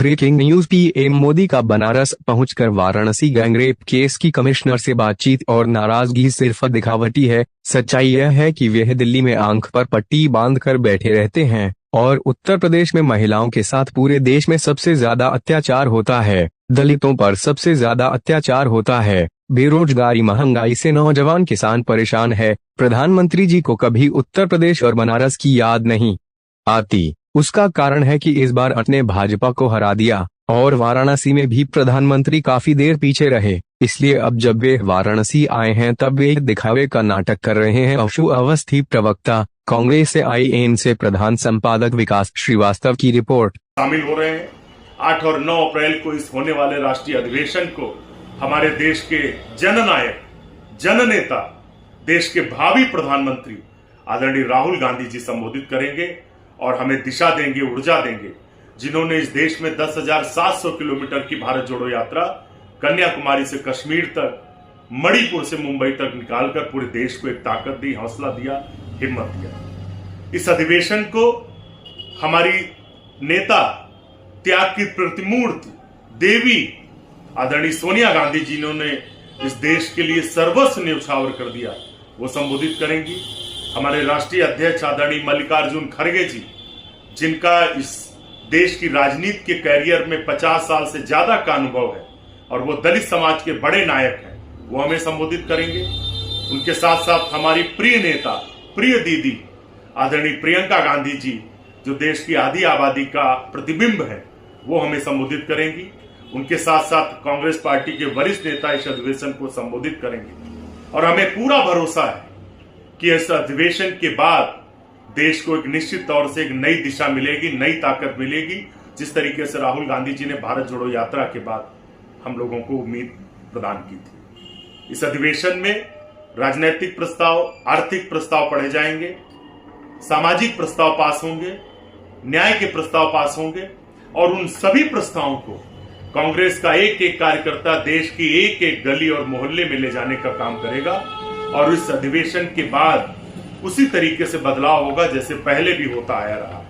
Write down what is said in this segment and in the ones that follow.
Breaking news. PM Modi का बनारस पहुंचकर Varanasi gangrape case की कमिश्नर से बातचीत और नाराजगी सिर्फ दिखावटी है। सच्चाई यह है कि वे दिल्ली में आंख पर पट्टी बांधकर बैठे रहते हैं और उत्तर प्रदेश में महिलाओं के साथ पूरे देश में सबसे ज्यादा अत्याचार होता है। दलितों पर सबसे ज्यादा अत्याचार होता है। बेरोजगारी, महंगाई से नौजवान किसान परेशान है। प्रधानमंत्री जी को कभी उत्तर प्रदेश और बनारस की याद नहीं आती। उसका कारण है कि इस बार अपने भाजपा को हरा दिया और वाराणसी में भी प्रधानमंत्री काफी देर पीछे रहे। इसलिए अब जब वे वाराणसी आए हैं तब वे दिखावे का नाटक कर रहे हैं। अंशु अवस्थी, प्रवक्ता, कांग्रेस से IAN से प्रधान संपादक विकास श्रीवास्तव की रिपोर्ट। शामिल हो रहे हैं। 8 और 9 अप्रैल को इस होने वाले राष्ट्रीय अधिवेशन को हमारे देश के जननायक, जननेता, देश के भावी प्रधानमंत्री आदरणीय राहुल गांधी जी संबोधित करेंगे और हमें दिशा देंगे, ऊर्जा देंगे। जिन्होंने इस देश में 10,700 किलोमीटर की भारत जोड़ो यात्रा कन्याकुमारी से कश्मीर तक, मणिपुर से मुंबई तक निकालकर पूरे देश को एक ताकत दी, हौसला दिया, हिम्मत दिया। इस अधिवेशन को हमारी नेता, त्याग की प्रतिमूर्ति, देवी आदरणीय सोनिया गांधी जी, जिन्होंने इस देश के लिए सर्वस्व न्यौछावर कर दिया, वो संबोधित करेंगी। हमारे राष्ट्रीय अध्यक्ष आदरणीय मल्लिकार्जुन खड़गे जी, जिनका इस देश की राजनीति के कैरियर में 50 साल से ज्यादा का अनुभव है और वो दलित समाज के बड़े नायक हैं, वो हमें संबोधित करेंगे। उनके साथ साथ हमारी प्रिय नेता, प्रिय दीदी आदरणीय प्रियंका गांधी जी, जो देश की आधी आबादी का प्रतिबिंब है, वो हमें संबोधित करेंगी। उनके साथ साथ कांग्रेस पार्टी के वरिष्ठ नेता इस अधिवेशन को संबोधित करेंगे और हमें पूरा भरोसा है कि इस अधिवेशन के बाद देश को एक निश्चित तौर से एक नई दिशा मिलेगी, नई ताकत मिलेगी। जिस तरीके से राहुल गांधी जी ने भारत जोड़ो यात्रा के बाद हम लोगों को उम्मीद प्रदान की थी। इस अधिवेशन में राजनीतिक प्रस्ताव, आर्थिक प्रस्ताव पढ़े जाएंगे, सामाजिक प्रस्ताव पास होंगे, न्याय के प्रस्ताव पास होंगे और उन सभी प्रस्तावों को कांग्रेस का एक एक कार्यकर्ता देश की एक एक गली और मोहल्ले में ले जाने का काम करेगा और इस अधिवेशन के बाद उसी तरीके से बदलाव होगा जैसे पहले भी होता आया रहा।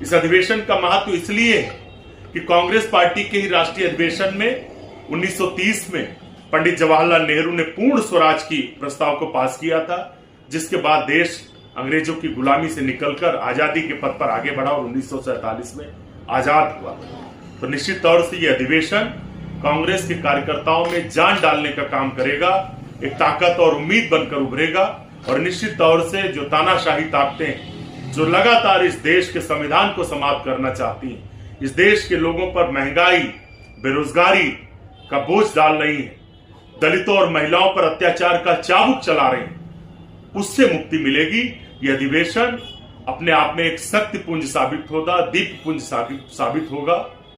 इस अधिवेशन का महत्व इसलिए है कि कांग्रेस पार्टी के ही राष्ट्रीय अधिवेशन में 1930 में पंडित जवाहरलाल नेहरू ने पूर्ण स्वराज की प्रस्ताव को पास किया था, जिसके बाद देश अंग्रेजों की गुलामी से निकलकर आजादी के पथ पर आगे बढ़ा और 1947 में आजाद हुआ। तो निश्चित तौर से यह अधिवेशन कांग्रेस के कार्यकर्ताओं में जान डालने का काम करेगा, एक ताकत और उम्मीद बनकर उभरेगा और निश्चित तौर से जो तानाशाही ताकतें जो लगातार इस देश के संविधान को समाप्त करना चाहती हैं, इस देश के लोगों पर महंगाई, बेरोजगारी का बोझ डाल रही हैं, दलितों और महिलाओं पर अत्याचार का चाबुक चला रही हैं, उससे मुक्ति मिलेगी। यह अधिवेशन अपने आप में एक शक्ति पुंज साबित होगा, दीप पुंज साबित होगा